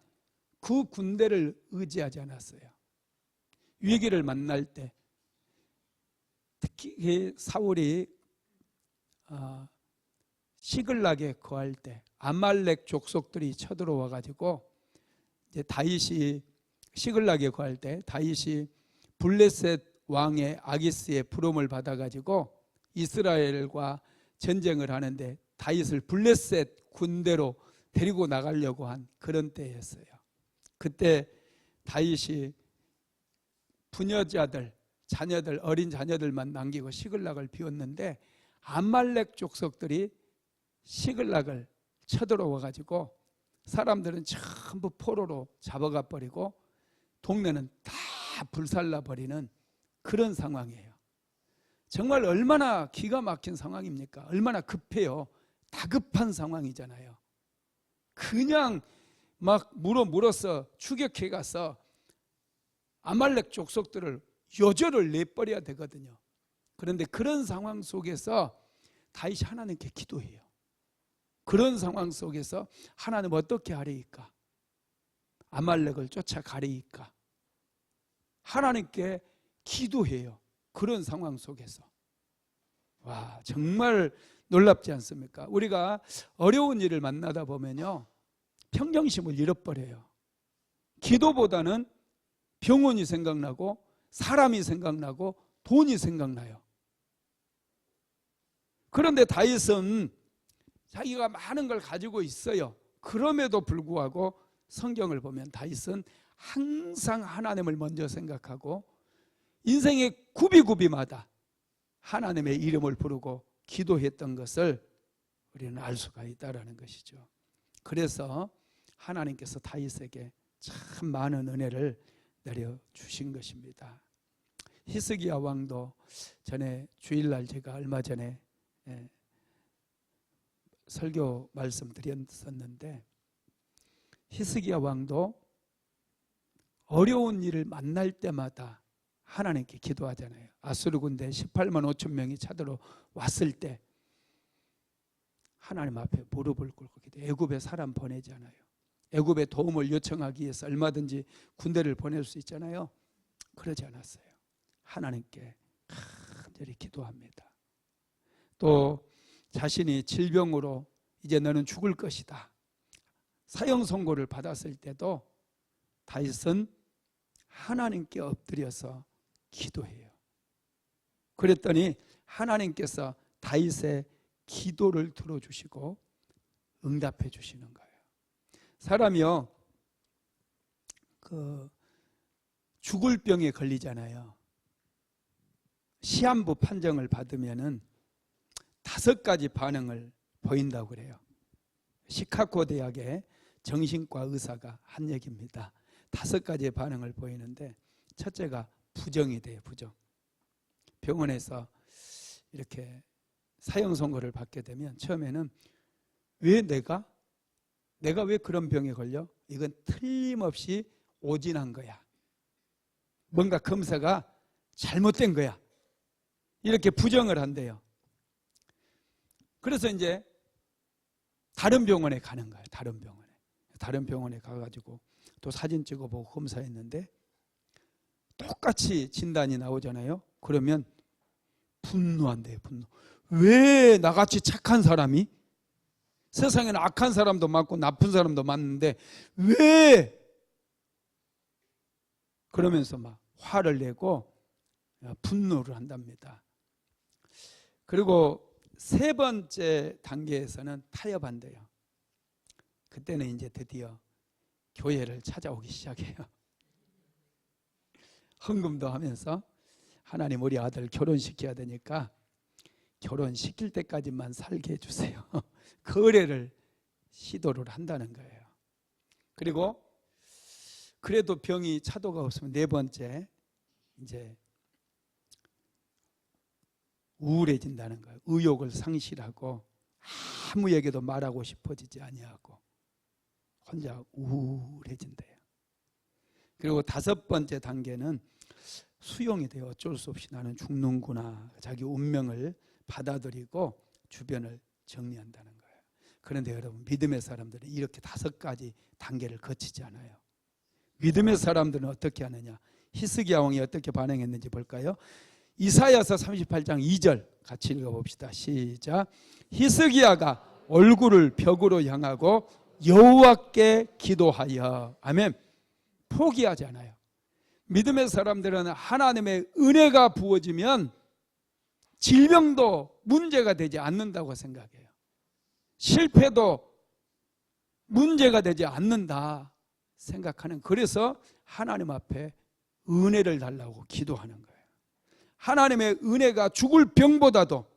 그 군대를 의지하지 않았어요. 위기를 만날 때, 특히 사울이 시글락에 거할 때 아말렉 족속들이 쳐들어와 가지고 이제 다윗이 시글락에 거할 때 다윗이 블레셋 왕의 아기스의 부름을 받아 가지고 이스라엘과 전쟁을 하는데 다윗을 블레셋 군대로 데리고 나가려고 한 그런 때였어요. 그때 다윗이 부녀자들, 자녀들, 어린 자녀들만 남기고 시글락을 비웠는데 아말렉 족속들이 시글락을 쳐들어와 가지고 사람들은 전부 포로로 잡아가 버리고 동네는 다 불살라 버리는 그런 상황이에요. 정말 얼마나 기가 막힌 상황입니까? 얼마나 급해요. 다급한 상황이잖아요. 그냥 막 물어서 추격해 가서 아말렉 족속들을 요절을 내버려야 되거든요. 그런데 그런 상황 속에서 다윗이 하나님께 기도해요. 그런 상황 속에서 하나님 어떻게 하리이까? 아말렉을 쫓아가리이까? 하나님께 기도해요. 그런 상황 속에서. 와, 정말 놀랍지 않습니까? 우리가 어려운 일을 만나다 보면요, 평정심을 잃어버려요. 기도보다는 병원이 생각나고 사람이 생각나고 돈이 생각나요. 그런데 다윗은 자기가 많은 걸 가지고 있어요. 그럼에도 불구하고 성경을 보면 다윗은 항상 하나님을 먼저 생각하고 인생의 구비구비마다 하나님의 이름을 부르고 기도했던 것을 우리는 알 수가 있다는 것이죠. 그래서 하나님께서 다윗에게 참 많은 은혜를 내려주신 것입니다. 히스기야 왕도 전에 주일날 제가 얼마 전에 설교 말씀드렸었는데 히스기야 왕도 어려운 일을 만날 때마다 하나님께 기도하잖아요. 아수르 군대 18만 5천 명이 쳐들어왔을 때 하나님 앞에 무릎을 꿇고 기도해요. 애굽에 사람 보내지 않아요. 애굽에 도움을 요청하기 위해서 얼마든지 군대를 보낼 수 있잖아요. 그러지 않았어요. 하나님께 간절히 기도합니다. 또 자신이 질병으로 이제 너는 죽을 것이다, 사형 선고를 받았을 때도 다윗은 하나님께 엎드려서 기도해요. 그랬더니 하나님께서 다윗의 기도를 들어주시고 응답해 주시는 거예요. 사람이요, 죽을 병에 걸리잖아요. 시한부 판정을 받으면은 5가지 반응을 보인다고 그래요. 시카고 대학의 정신과 의사가 한 얘기입니다. 5가지의 반응을 보이는데 첫째가 부정이 돼요. 부정. 병원에서 이렇게 사형 선고를 받게 되면 처음에는 왜 내가 왜 그런 병에 걸려? 이건 틀림없이 오진한 거야. 뭔가 검사가 잘못된 거야. 이렇게 부정을 한대요. 그래서 이제 다른 병원에 가는 거예요. 다른 병원에 가가지고 또 사진 찍어보고 검사했는데 똑같이 진단이 나오잖아요. 그러면 분노한대요. 분노. 왜 나같이 착한 사람이, 세상에는 악한 사람도 많고 나쁜 사람도 많은데 왜, 그러면서 막 화를 내고 분노를 한답니다. 그리고 세 번째 단계에서는 타협한대요. 그때는 이제 드디어 교회를 찾아오기 시작해요. 헌금도 하면서 하나님, 우리 아들 결혼시켜야 되니까 결혼시킬 때까지만 살게 해주세요. 거래를 시도를 한다는 거예요. 그리고 그래도 병이 차도가 없으면 네 번째 이제 우울해진다는 거예요. 의욕을 상실하고 아무에게도 말하고 싶어지지 아니하고 혼자 우울해진대요. 그리고 다섯 번째 단계는 수용이 돼요. 어쩔 수 없이 나는 죽는구나. 자기 운명을 받아들이고 주변을 정리한다는 거예요. 그런데 여러분, 믿음의 사람들은 이렇게 다섯 가지 단계를 거치지 않아요. 믿음의 사람들은 어떻게 하느냐? 히스기야 왕이 어떻게 반응했는지 볼까요? 이사야서 38장 2절 같이 읽어봅시다. 시작. 히스기야가 얼굴을 벽으로 향하고 여호와께 기도하여. 아멘. 포기하지 않아요. 믿음의 사람들은 하나님의 은혜가 부어지면 질병도 문제가 되지 않는다고 생각해요. 실패도 문제가 되지 않는다 생각하는, 그래서 하나님 앞에 은혜를 달라고 기도하는 거예요. 하나님의 은혜가 죽을 병보다도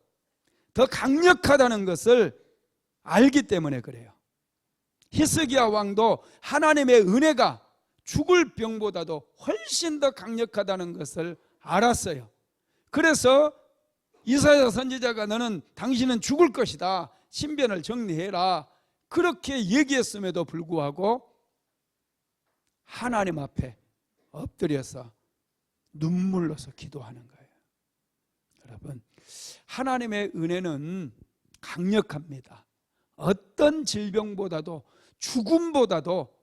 더 강력하다는 것을 알기 때문에 그래요. 히스기야 왕도 하나님의 은혜가 죽을 병보다도 훨씬 더 강력하다는 것을 알았어요. 그래서 이사야 선지자가 너는, 당신은 죽을 것이다, 신변을 정리해라, 그렇게 얘기했음에도 불구하고 하나님 앞에 엎드려서 눈물로서 기도하는 거예요. 여러분, 하나님의 은혜는 강력합니다. 어떤 질병보다도 죽음보다도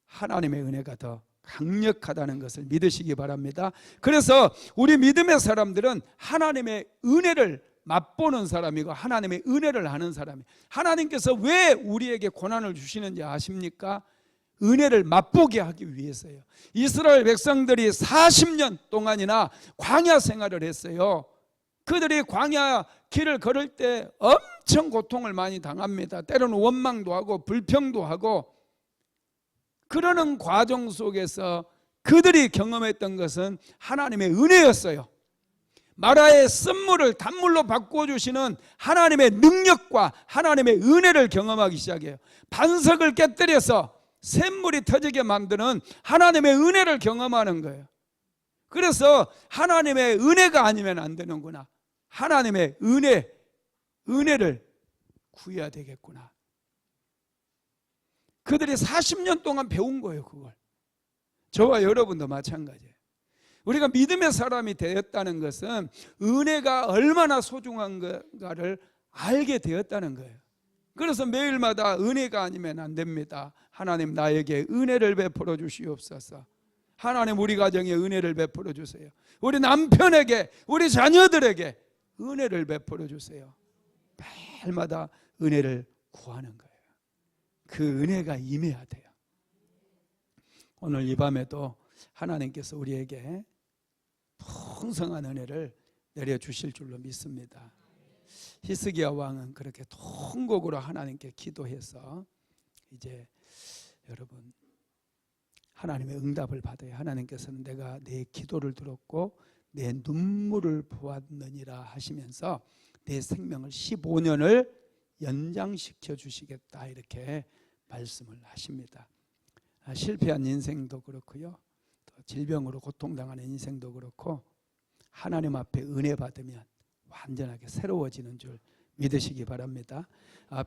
하나님의 은혜가 더 강력하다는 것을 믿으시기 바랍니다. 그래서 우리 믿음의 사람들은 하나님의 은혜를 맛보는 사람이고 하나님의 은혜를 아는 사람이에요. 하나님께서 왜 우리에게 고난을 주시는지 아십니까? 은혜를 맛보게 하기 위해서요. 이스라엘 백성들이 40년 동안이나 광야 생활을 했어요. 그들이 광야 길을 걸을 때 엄청 고통을 많이 당합니다. 때로는 원망도 하고 불평도 하고, 그러는 과정 속에서 그들이 경험했던 것은 하나님의 은혜였어요. 마라의 쓴물을 단물로 바꿔주시는 하나님의 능력과 하나님의 은혜를 경험하기 시작해요. 반석을 깨뜨려서 샘물이 터지게 만드는 하나님의 은혜를 경험하는 거예요. 그래서 하나님의 은혜가 아니면 안 되는구나. 하나님의 은혜를 구해야 되겠구나. 그들이 40년 동안 배운 거예요. 그걸. 저와 여러분도 마찬가지예요. 우리가 믿음의 사람이 되었다는 것은 은혜가 얼마나 소중한가를 알게 되었다는 거예요. 그래서 매일마다 은혜가 아니면 안 됩니다. 하나님, 나에게 은혜를 베풀어 주시옵소서. 하나님, 우리 가정에 은혜를 베풀어 주세요. 우리 남편에게, 우리 자녀들에게 은혜를 베풀어 주세요. 매일마다 은혜를 구하는 거예요. 그 은혜가 임해야 돼요. 오늘 이 밤에도 하나님께서 우리에게 풍성한 은혜를 내려주실 줄로 믿습니다. 히스기야 왕은 그렇게 통곡으로 하나님께 기도해서 이제 여러분, 하나님의 응답을 받아요. 하나님께서는 내가 내 기도를 들었고 내 눈물을 보았느니라 하시면서 내 생명을 15년을 연장시켜 주시겠다, 이렇게 말씀을 하십니다. 실패한 인생도 그렇고요, 또 질병으로 고통당하는 인생도 그렇고 하나님 앞에 은혜 받으면 완전하게 새로워지는 줄 믿으시기 바랍니다.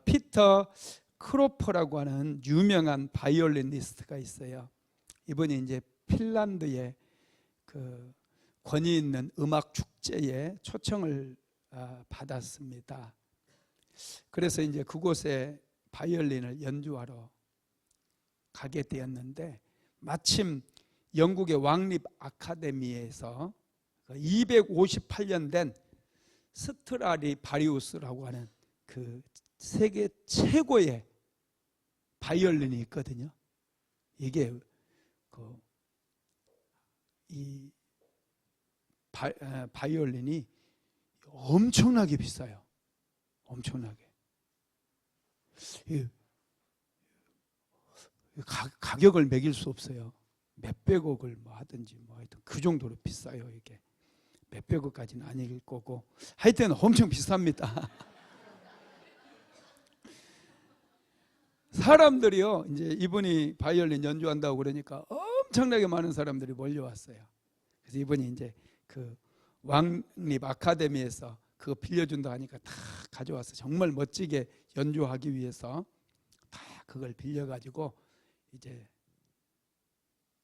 피터 크로퍼라고 하는 유명한 바이올리니스트가 있어요. 이분이 이제 핀란드의 그 권위 있는 음악 축제에 초청을 받았습니다. 그래서 이제 그곳에 바이올린을 연주하러 가게 되었는데, 마침 영국의 왕립 아카데미에서 258년 된 스트라디바리우스라고 하는 그 세계 최고의 바이올린이 있거든요. 이게 이 바이올린이 엄청나게 비싸요. 엄청나게. 가격을 매길 수 없어요. 몇백억을 뭐 하든지 뭐 하여튼 그 정도로 비싸요. 이게 몇백억까지는 아닐 거고, 하여튼 엄청 비쌉니다. 사람들이요, 이제 이분이 바이올린 연주한다고 그러니까 엄청나게 많은 사람들이 몰려왔어요. 그래서 이분이 이제 그 왕립 아카데미에서 그거 빌려준다 하니까 다 가져와서 정말 멋지게 연주하기 위해서 다 그걸 빌려가지고 이제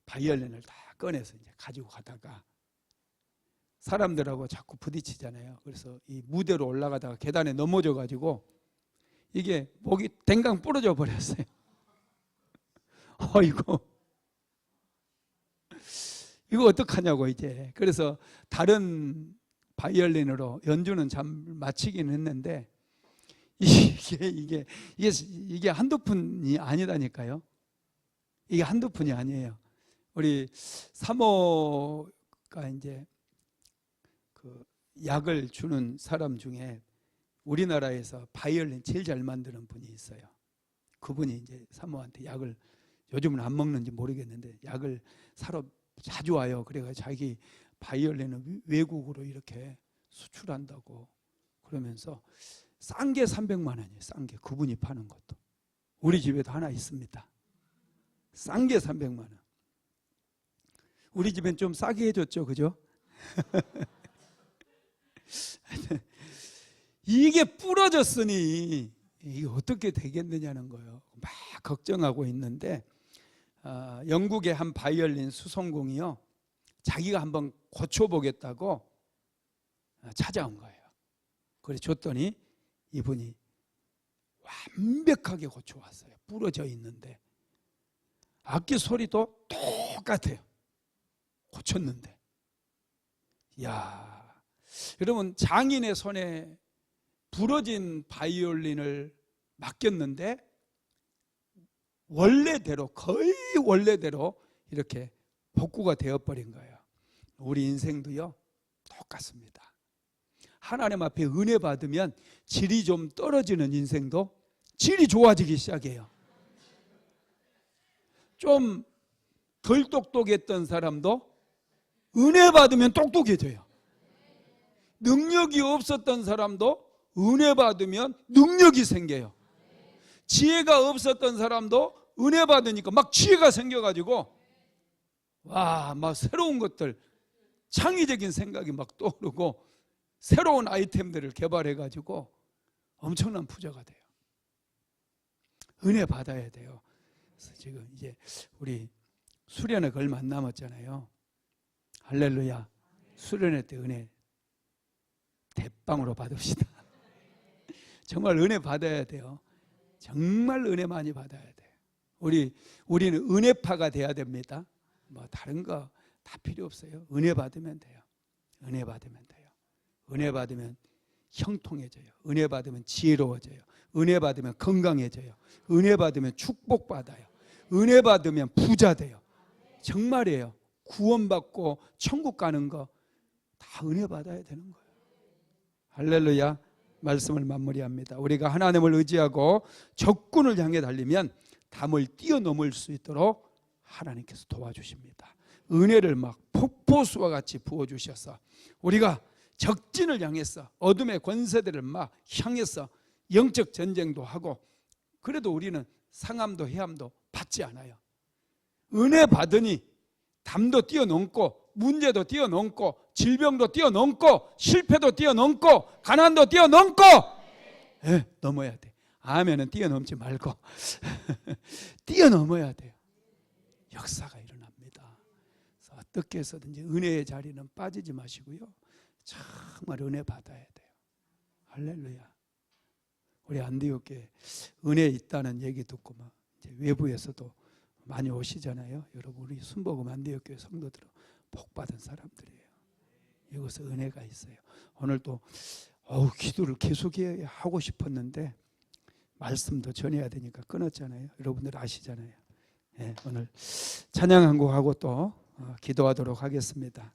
바이올린을 다 꺼내서 이제 가지고 가다가 사람들하고 자꾸 부딪히잖아요. 그래서 이 무대로 올라가다가 계단에 넘어져가지고 이게 목이 댕강 부러져 버렸어요. 이거 어떡하냐고 이제. 그래서 다른 바이올린으로 연주는 참 마치긴 했는데 이게 한두 푼이 아니다니까요. 이게 한두 푼이 아니에요. 우리 사모가 이제 그 약을 주는 사람 중에 우리나라에서 바이올린 제일 잘 만드는 분이 있어요. 그분이 이제 사모한테 약을, 요즘은 안 먹는지 모르겠는데 약을 사러 자주 와요. 그래가 자기 바이올린을 외국으로 이렇게 수출한다고 그러면서 싼 게 300만 원이에요. 싼 게, 그분이 파는 것도. 우리 집에도 하나 있습니다. 싼 게 300만 원. 우리 집엔 좀 싸게 해줬죠, 그죠? 이게 부러졌으니 이게 어떻게 되겠느냐는 거예요. 막 걱정하고 있는데 영국의 한 바이올린 수성공이요, 자기가 한번 고쳐보겠다고 찾아온 거예요. 그래 줬더니 이분이 완벽하게 고쳐왔어요. 부러져 있는데 악기 소리도 똑같아요. 고쳤는데. 이야, 여러분, 장인의 손에 부러진 바이올린을 맡겼는데 원래대로, 거의 원래대로 이렇게 복구가 되어버린 거예요. 우리 인생도요 똑같습니다. 하나님 앞에 은혜 받으면 질이 좀 떨어지는 인생도 질이 좋아지기 시작해요. 좀 덜 똑똑했던 사람도 은혜 받으면 똑똑해져요. 능력이 없었던 사람도 은혜 받으면 능력이 생겨요. 지혜가 없었던 사람도 은혜 받으니까 막 지혜가 생겨가지고 막 새로운 것들, 창의적인 생각이 막 떠오르고 새로운 아이템들을 개발해가지고 엄청난 부자가 돼요. 은혜 받아야 돼요. 그래서 지금 이제 우리 수련회 얼마 안 남았잖아요. 할렐루야. 수련회 때 은혜 대빵으로 받읍시다. 정말 은혜 받아야 돼요. 정말 은혜 많이 받아야 돼요. 우리는 은혜파가 돼야 됩니다. 뭐 다른 거 다 필요 없어요. 은혜 받으면 돼요. 은혜 받으면 돼요. 은혜 받으면 형통해져요. 은혜 받으면 지혜로워져요. 은혜 받으면 건강해져요. 은혜 받으면 축복받아요. 은혜 받으면 부자 돼요. 정말이에요. 구원받고 천국 가는 거 다 은혜 받아야 되는 거예요. 할렐루야. 말씀을 마무리합니다. 우리가 하나님을 의지하고 적군을 향해 달리면 담을 뛰어넘을 수 있도록 하나님께서 도와주십니다. 은혜를 막 폭포수와 같이 부어주셔서 우리가 적진을 향해서 어둠의 권세들을 막 향해서 영적 전쟁도 하고, 그래도 우리는 상함도 해함도 받지 않아요. 은혜 받으니 담도 뛰어넘고 문제도 뛰어넘고 질병도 뛰어넘고 실패도 뛰어넘고 가난도 뛰어넘고 넘어야 돼. 아멘은 뛰어넘지 말고 뛰어넘어야 돼요. 역사가 일어납니다. 그래서 어떻게 해서든지 은혜의 자리는 빠지지 마시고요, 정말 은혜 받아야 돼요. 할렐루야. 우리 안디옥교회 은혜 있다는 얘기 듣고 막 이제 외부에서도 많이 오시잖아요. 여러분 우리 순복음 안디옥교회 성도들은 복 받은 사람들이에요. 이것에 은혜가 있어요. 오늘 또 기도를 계속해야 하고 싶었는데 말씀도 전해야 되니까 끊었잖아요. 여러분들 아시잖아요. 오늘 찬양 한 곡하고 또 기도하도록 하겠습니다.